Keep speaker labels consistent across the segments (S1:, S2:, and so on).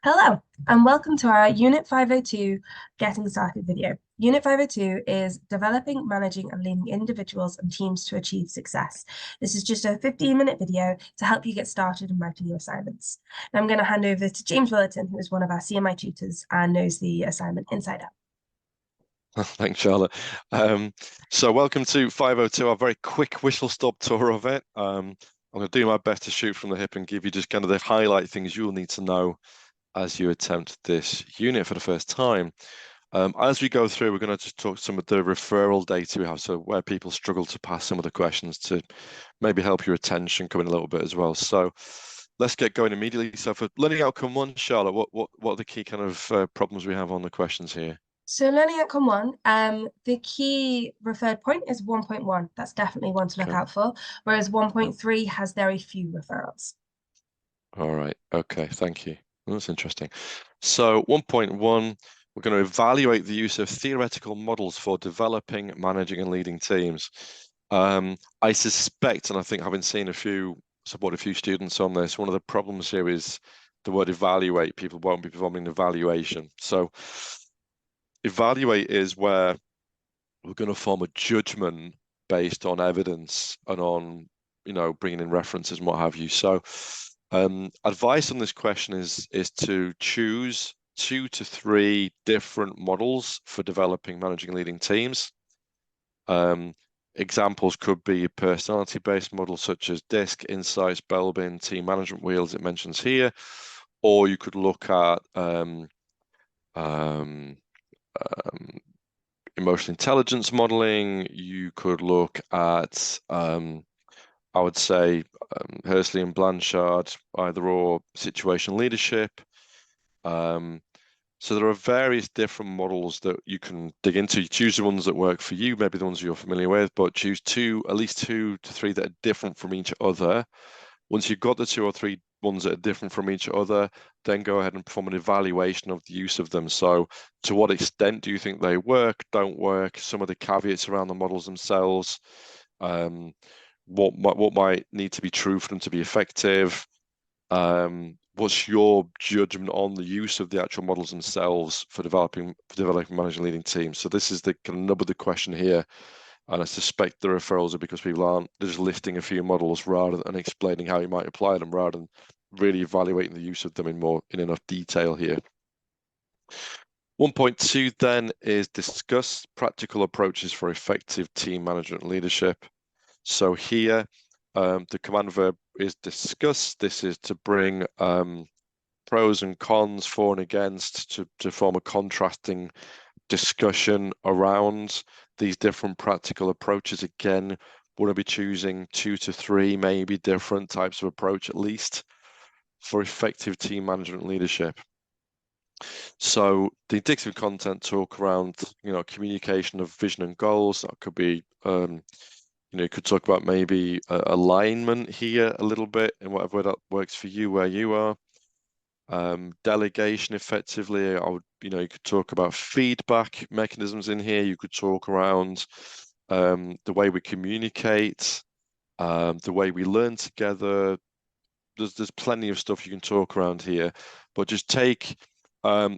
S1: Hello, and welcome to our Unit 502 Getting Started video. Unit 502 is developing, managing, and leading individuals and teams to achieve success. This is just a 15-minute video to help you get started in writing your assignments. Now I'm going to hand over to James Willerton, who is one of our CMI tutors and knows the assignment inside out.
S2: Thanks, Charlotte. So welcome to 502, a very quick whistle-stop tour of it. I'm going to do my best to shoot from the hip and give you just kind of the highlight things you'll need to know as you attempt this unit for the first time. As we go through, we're going to just talk some of the referral data we have, so where people struggle to pass some of the questions to maybe help your attention come in a little bit as well. So let's get going immediately. So for learning outcome one, Charlotte, what are the key kind of problems we have on the questions here?
S1: So learning outcome one, the key referred point is 1.1. That's definitely one to look
S2: Okay.
S1: out for, whereas 1.3 has very few referrals.
S2: All right. Okay. Thank you. That's interesting. So 1.1, we're going to evaluate the use of theoretical models for developing, managing, and leading teams. I suspect, and I think having seen support a few students on this, one of the problems here is the word evaluate. People won't be performing an evaluation. So evaluate is where we're going to form a judgment based on evidence and on, bringing in references and what have you. So advice on this question is to choose 2 to 3 different models for developing, managing, and leading teams. Examples could be a personality-based model such as DISC, Insights, Belbin, Team Management Wheels it mentions here, or you could look at emotional intelligence modeling. You could look at I would say Hersley and Blanchard, either or situational leadership. So there are various different models that you can dig into. You choose the ones that work for you, maybe the ones you're familiar with, but choose at least 2 to 3 that are different from each other. Once you've got the 2 or 3 ones that are different from each other, then go ahead and perform an evaluation of the use of them. So to what extent do you think they work, don't work, some of the caveats around the models themselves, what might need to be true for them to be effective, what's your judgment on the use of the actual models themselves for developing, managing, leading teams? So this is the kind of nub of the question here. And I suspect the referrals are because people aren't, they're just listing a few models rather than explaining how you might apply them, rather than really evaluating the use of them in enough detail here. 1.2 then is discuss practical approaches for effective team management and leadership. So here, the command verb is discuss. This is to bring pros and cons, for and against, to form a contrasting discussion around these different practical approaches. Again, we're going to be choosing 2 to 3 maybe different types of approach at least for effective team management and leadership. So the indicative content talk around, communication of vision and goals. That could be, you could talk about maybe alignment here a little bit in whatever way that works for you, where you are. Delegation effectively, you could talk about feedback mechanisms in here. You could talk around the way we communicate, the way we learn together. There's plenty of stuff you can talk around here, but just take 2,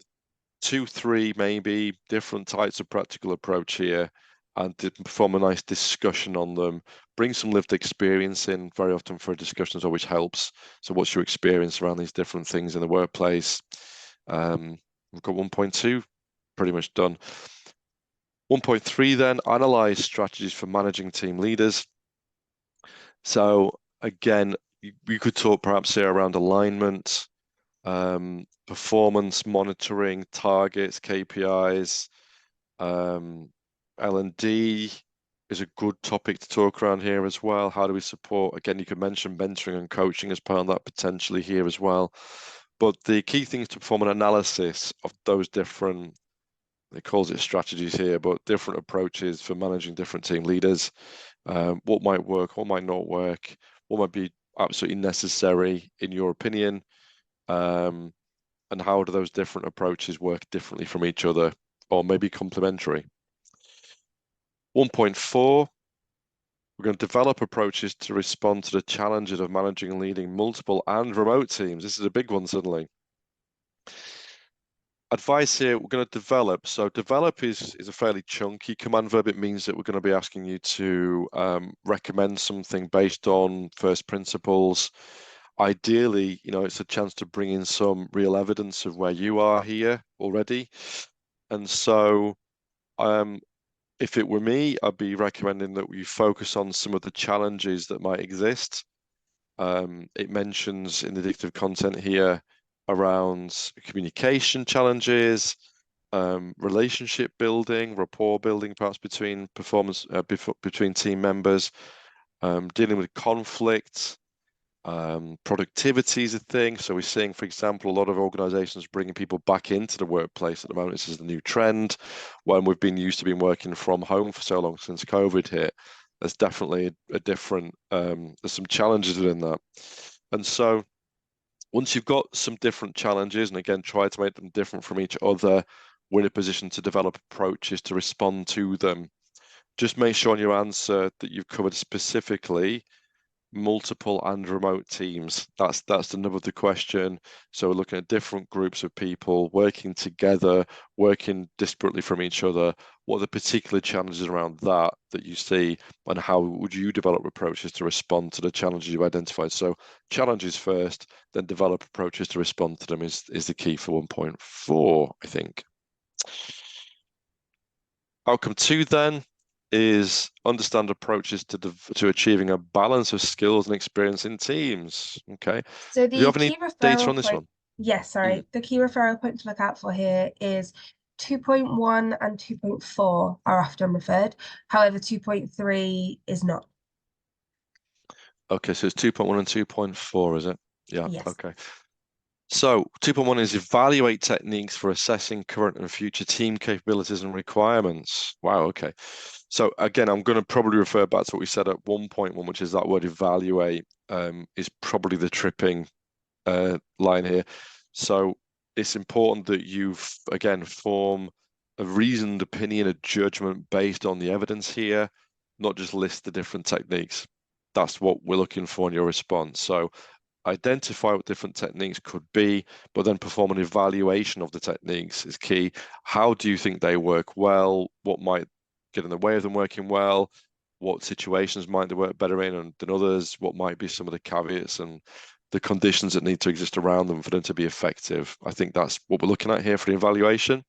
S2: 3 maybe different types of practical approach here and perform a nice discussion on them. Bring some lived experience in very often for a discussion as well, which helps. So what's your experience around these different things in the workplace? We've got 1.2 pretty much done. 1.3 then, analyze strategies for managing team leaders. So again, you could talk perhaps here around alignment, performance monitoring, targets, KPIs, L&D is a good topic to talk around here as well. How do we support? Again, you could mention mentoring and coaching as part of that potentially here as well. But the key thing is to perform an analysis of those different, it calls it strategies here, but different approaches for managing different team leaders. What might work, what might not work, what might be absolutely necessary in your opinion, and how do those different approaches work differently from each other, or maybe complementary. 1.4, we're going to develop approaches to respond to the challenges of managing and leading multiple and remote teams. This is a big one suddenly. Advice here, we're going to develop. So develop is a fairly chunky command verb. It means that we're going to be asking you to recommend something based on first principles. Ideally, it's a chance to bring in some real evidence of where you are here already. And so if it were me, I'd be recommending that we focus on some of the challenges that might exist. It mentions in the dictative content here around communication challenges, relationship building, rapport building, perhaps between between team members, dealing with conflict. Productivity is a thing. So we're seeing, for example, a lot of organizations bringing people back into the workplace at the moment. This is the new trend. When we've been used to being working from home for so long since COVID hit, there's definitely a different, there's some challenges within that. And so once you've got some different challenges, and again, try to make them different from each other, we're in a position to develop approaches to respond to them. Just make sure on your answer that you've covered specifically multiple and remote teams. That's the nub of the question. So we're looking at different groups of people working together, working disparately from each other. What are the particular challenges around that you see, and how would you develop approaches to respond to the challenges you identified? So challenges first, then develop approaches to respond to them is the key for 1.4, I think. Outcome 2 then is understand approaches to achieving a balance of skills and experience in teams. Okay.
S1: So
S2: Do you
S1: the
S2: have any
S1: key
S2: data on
S1: referral
S2: this
S1: point,
S2: one?
S1: yes,
S2: Mm.
S1: sorry. The key referral point to look out for here is 2.1 and 2.4 are often referred. However, 2.3 is not.
S2: Okay, so it's 2.1 and 2.4, is it? Yeah,
S1: Yes.
S2: okay. So 2.1 is evaluate techniques for assessing current and future team capabilities and requirements. Wow, okay. So again, I'm going to probably refer back to what we said at 1.1, which is that word evaluate is probably the tripping line here. So it's important that you, again, form a reasoned opinion, a judgment based on the evidence here, not just list the different techniques. That's what we're looking for in your response. So identify what different techniques could be, but then perform an evaluation of the techniques is key. How do you think they work well? What might get in the way of them working well? What situations might they work better in than others? What might be some of the caveats and the conditions that need to exist around them for them to be effective? I think that's what we're looking at here for the evaluation.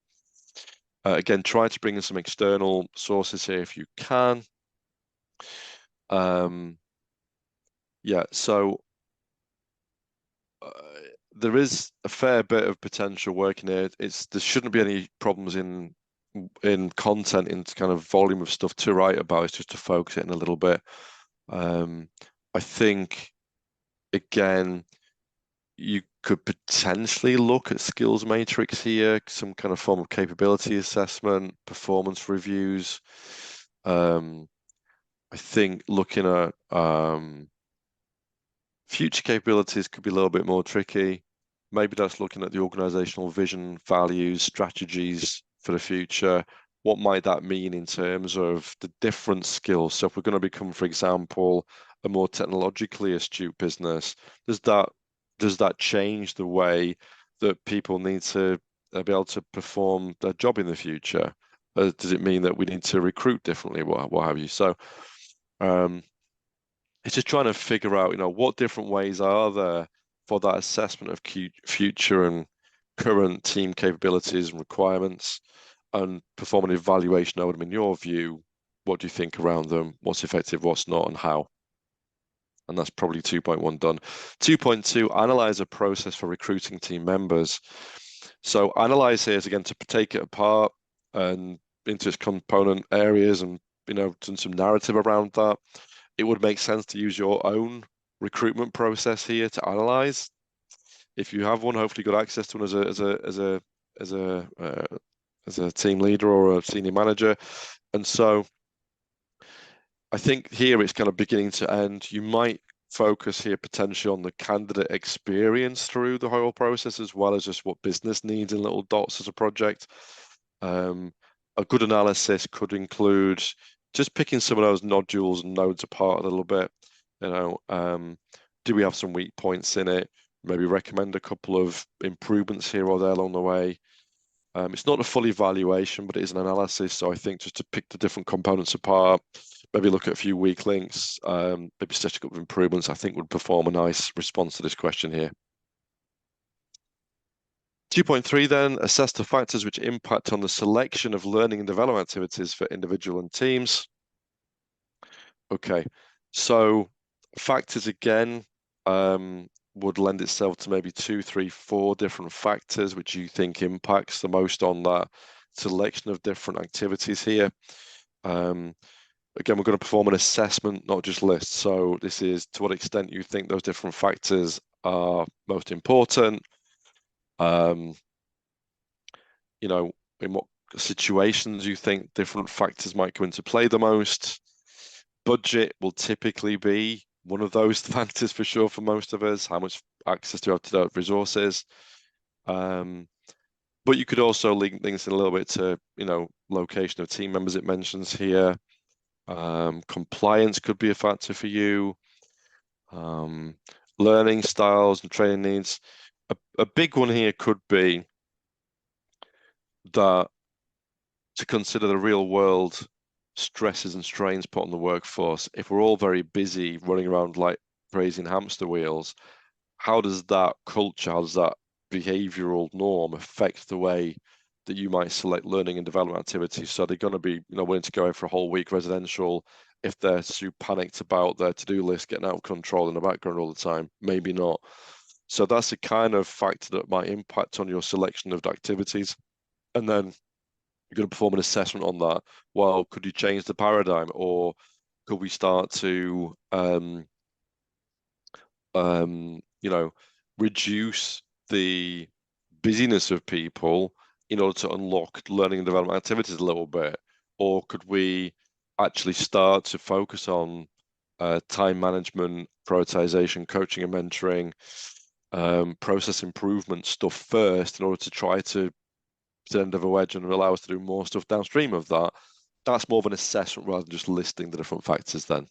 S2: Again, try to bring in some external sources here if you can. Yeah, so there is a fair bit of potential working here. There shouldn't be any problems in content, in kind of volume of stuff to write about. It's just to focus it in a little bit. I think again, you could potentially look at skills matrix here, some kind of form of capability assessment, performance reviews. I think looking at future capabilities could be a little bit more tricky. Maybe that's looking at the organizational vision, values, strategies for the future. What might that mean in terms of the different skills? So if we're going to become, for example, a more technologically astute business, does that change the way that people need to be able to perform their job in the future? Does it mean that we need to recruit differently? What have you? So it's just trying to figure out, what different ways are there for that assessment of future and current team capabilities and requirements, and perform an evaluation of them. In your view, what do you think around them? What's effective, what's not, and how? And that's probably 2.1 done. 2.2, analyze a process for recruiting team members. So analyze here is again to take it apart and into its component areas and, done some narrative around that. It would make sense to use your own recruitment process here to analyze. If you have one, hopefully you got access to one as a team leader or a senior manager. And so I think here it's kind of beginning to end. You might focus here potentially on the candidate experience through the whole process, as well as just what business needs in little dots as a project. A good analysis could include just picking some of those nodules and nodes apart a little bit. Do we have some weak points in it? maybe recommend a couple of improvements here or there along the way. It's not a full evaluation, but it is an analysis. So I think just to pick the different components apart, maybe look at a few weak links, maybe suggest a couple of improvements, I think would perform a nice response to this question here. 2.3 then, assess the factors which impact on the selection of learning and development activities for individual and teams. Okay, so factors again would lend itself to maybe 2, 3, 4 different factors which you think impacts the most on that selection of different activities here. Again, we're going to perform an assessment, not just lists. So this is to what extent you think those different factors are most important. You know, in what situations you think different factors might come into play the most. Budget will typically be one of those factors for sure for most of us. How much access do you have to those resources? But you could also link things in a little bit to, location of team members it mentions here. Compliance could be a factor for you. Learning styles and training needs. A big one here could be that to consider the real world stresses and strains put on the workforce. If we're all very busy running around like crazy hamster wheels, how does that culture, how does that behavioral norm affect the way that you might select learning and development activities? So they're going to be, willing to go in for a whole week residential if they're too panicked about their to-do list getting out of control in the background all the time? Maybe not. So that's a kind of factor that might impact on your selection of activities. And then you're going to perform an assessment on that. Well, could you change the paradigm, or could we start to reduce the busyness of people in order to unlock learning and development activities a little bit? Or could we actually start to focus on time management, prioritization, coaching and mentoring, process improvement stuff first in order to try to end of a wedge and allow us to do more stuff downstream of that? That's more of an assessment rather than just listing the different factors then.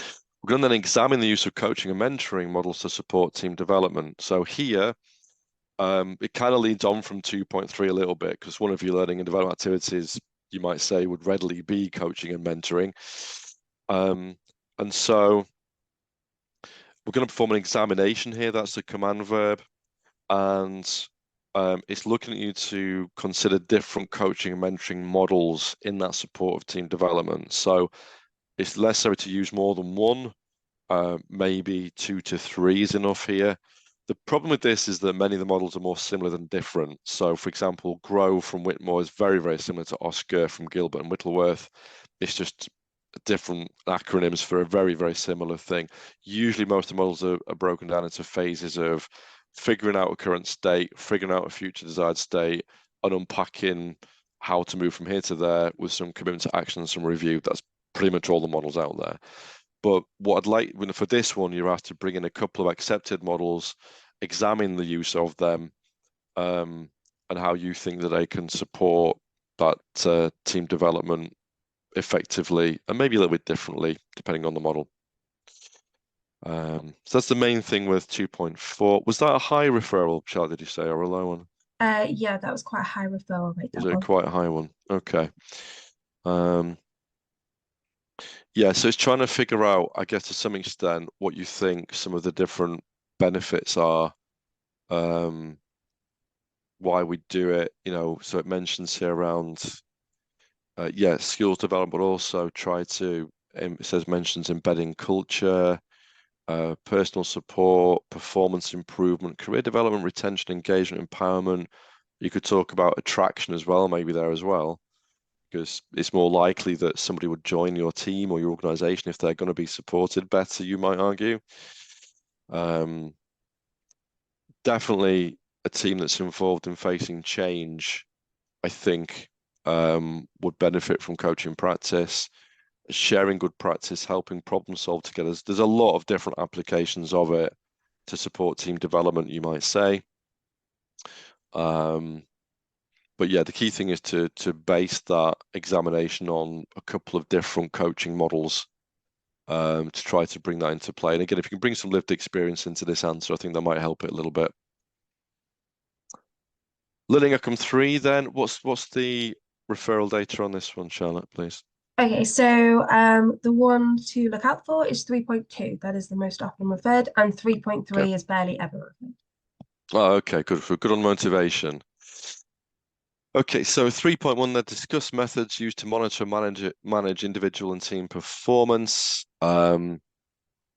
S2: We're going to then examine the use of coaching and mentoring models to support team development. So here, it kind of leads on from 2.3 a little bit, because one of your learning and development activities, you might say, would readily be coaching and mentoring. And so we're going to perform an examination here. That's the command verb. And it's looking at you to consider different coaching and mentoring models in that support of team development. So it's necessary to use more than one. Maybe 2 to 3 is enough here. The problem with this is that many of the models are more similar than different. So, for example, GROW from Whitmore is very, very similar to OSCAR from Gilbert and Whittleworth. It's just different acronyms for a very, very similar thing. Usually, most of the models are broken down into phases of figuring out a current state, figuring out a future desired state, and unpacking how to move from here to there with some commitment to action and some review. That's pretty much all the models out there. But what I'd like, for this one, you're asked to bring in a couple of accepted models, examine the use of them, and how you think that they can support that team development effectively, and maybe a little bit differently, depending on the model. So that's the main thing with 2.4. Was that a high referral, Charlotte, did you say, or a low one?
S1: Yeah, that was quite a high referral rate,
S2: Was
S1: that
S2: it
S1: one.
S2: quite a high one? Okay. Yeah, so it's trying to figure out, I guess, to some extent, what you think some of the different benefits are, why we do it, so it mentions here around, skills development, but also try to, it says mentions embedding culture, personal support, performance improvement, career development, retention, engagement, empowerment. You could talk about attraction as well, maybe there as well, because it's more likely that somebody would join your team or your organization if they're going to be supported better, you might argue. Definitely a team that's involved in facing change, I think, would benefit from coaching practice, sharing good practice, helping problem solve together. There's a lot of different applications of it to support team development, you might say. But yeah, the key thing is to base that examination on a couple of different coaching models to try to bring that into play. And again, if you can bring some lived experience into this answer, I think that might help it a little bit. Learning outcome 3, then, what's the referral data on this one, Charlotte, please?
S1: Okay, so the one to look out for is 3.2. That is the most often referred, and 3.3
S2: Okay.
S1: is barely ever referred.
S2: Oh, okay, good. Good on motivation. Okay, so 3.1 there, discuss methods used to monitor and manage individual and team performance.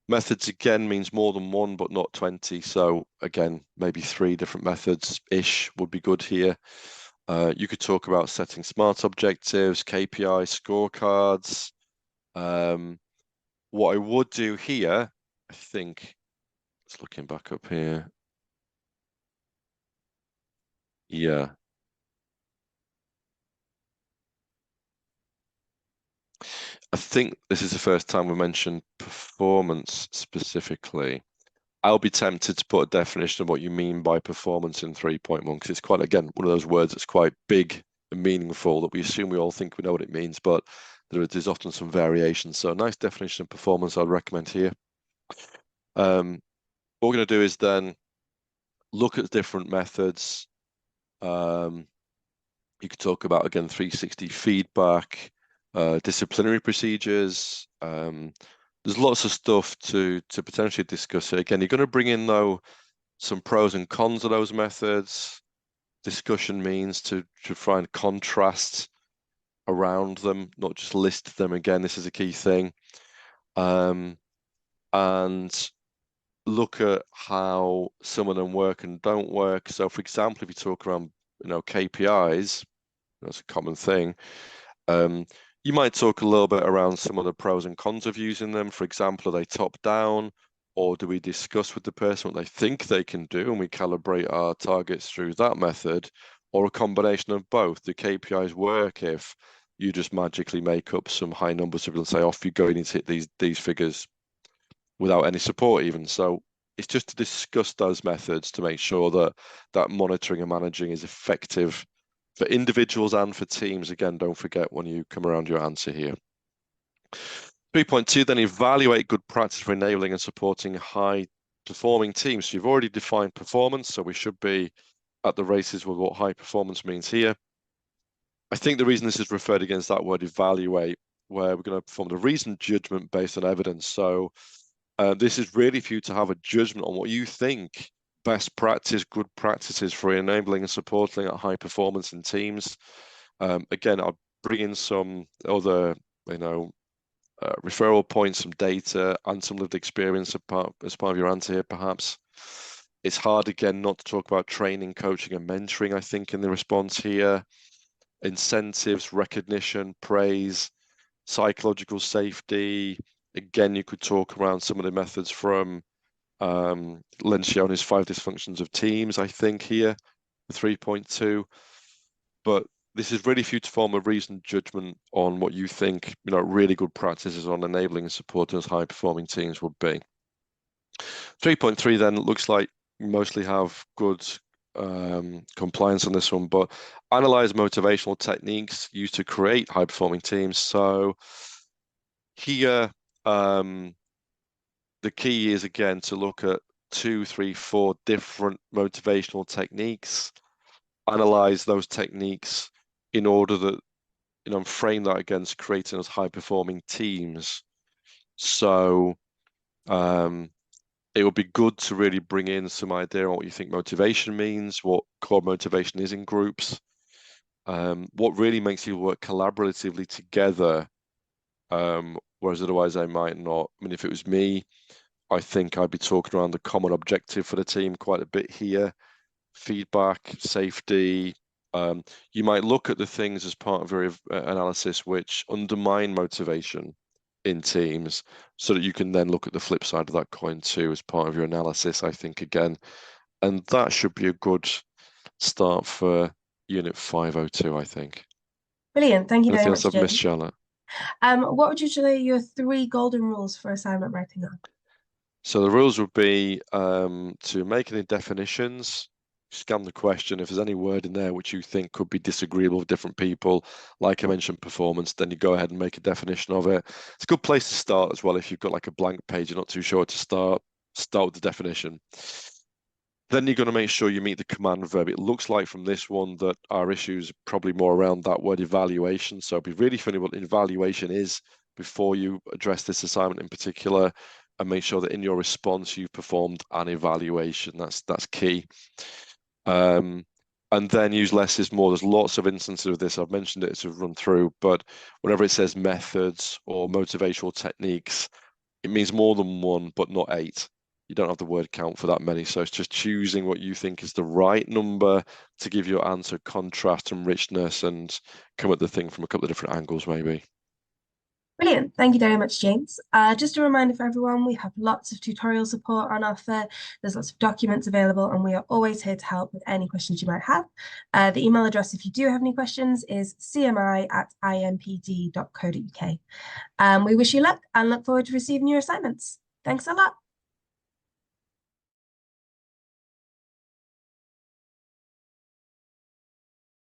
S2: Methods again means more than one, but not 20. So again, maybe 3 different methods-ish would be good here. You could talk about setting SMART objectives, KPI, scorecards. What I would do here, I think, just looking back up here. Yeah. I think this is the first time we mentioned performance specifically. I'll be tempted to put a definition of what you mean by performance in 3.1 because it's quite, again, one of those words that's quite big and meaningful that we assume we all think we know what it means, but there's often some variation. So a nice definition of performance I'd recommend here. What we're going to do is then look at different methods. You could talk about, again, 360 feedback, disciplinary procedures. There's lots of stuff to potentially discuss here. Again, you're going to bring in, though, some pros and cons of those methods. Discussion means to try and contrast around them, not just list them. Again, this is a key thing. And look at how some of them work and don't work. So, for example, if you talk around, KPIs, that's a common thing. You might talk a little bit around some of the pros and cons of using them. For example, are they top down, or do we discuss with the person what they think they can do and we calibrate our targets through that method, or a combination of both? Do KPIs work if you just magically make up some high numbers of people and say, off you go, you need to hit these figures without any support even? So it's just to discuss those methods to make sure that that monitoring and managing is effective for individuals and for teams. Again, don't forget when you come around your answer here. 3.2, then evaluate good practice for enabling and supporting high performing teams. So you've already defined performance, so we should be at the races with what high performance means here. I think the reason this is referred against that word evaluate, where we're going to perform the reasoned judgment based on evidence. So this is really for you to have a judgment on what you think best practice, good practices for enabling and supporting at high performance in teams. Again, I'll bring in some other, referral points, some data, and some lived experience as part of your answer here, perhaps. It's hard, again, not to talk about training, coaching, and mentoring, I think, in the response here. Incentives, recognition, praise, psychological safety. Again, you could talk around some of the methods from Lencioni's 5 Dysfunctions of Teams, I think, here, 3.2. But this is really for you to form a reasoned judgment on what you think, really good practices on enabling and supporting high-performing teams would be. 3.3 then looks like you mostly have good compliance on this one, but analyze motivational techniques used to create high-performing teams. So here, the key is, again, to look at 2, 3, 4 different motivational techniques, analyze those techniques in order that, frame that against creating those high-performing teams. So it would be good to really bring in some idea on what you think motivation means, what core motivation is in groups, what really makes you work collaboratively together, whereas otherwise I might not. I mean, if it was me, I think I'd be talking around the common objective for the team quite a bit here. Feedback, safety. You might look at the things as part of your analysis which undermine motivation in teams, so that you can then look at the flip side of that coin too as part of your analysis, I think, again. And that should be a good start for Unit 502, I think.
S1: Brilliant. Thank you very
S2: Anything else
S1: much,
S2: I've missed,
S1: James.
S2: Charlotte?
S1: What would you say your 3 golden rules for assignment writing are?
S2: So the rules would be to make any definitions, scan the question. If there's any word in there which you think could be disagreeable with different people, like I mentioned, performance, then you go ahead and make a definition of it. It's a good place to start as well. If you've got like a blank page, you're not too sure to start with the definition. Then you're going to make sure you meet the command verb. It looks like from this one that our issues are probably more around that word evaluation. So be really funny what evaluation is before you address this assignment in particular, and make sure that in your response you've performed an evaluation. That's key. And then use less is more. There's lots of instances of this. I've mentioned it to run through, but whenever it says methods or motivational techniques, it means more than one, but not 8. You don't have the word count for that many. So it's just choosing what you think is the right number to give your answer contrast and richness, and come at the thing from a couple of different angles, maybe.
S1: Brilliant. Thank you very much, James. Just a reminder for everyone, we have lots of tutorial support on offer. There's lots of documents available, and we are always here to help with any questions you might have. The email address, if you do have any questions, is cmi@impd.co.uk. We wish you luck and look forward to receiving your assignments. Thanks a lot.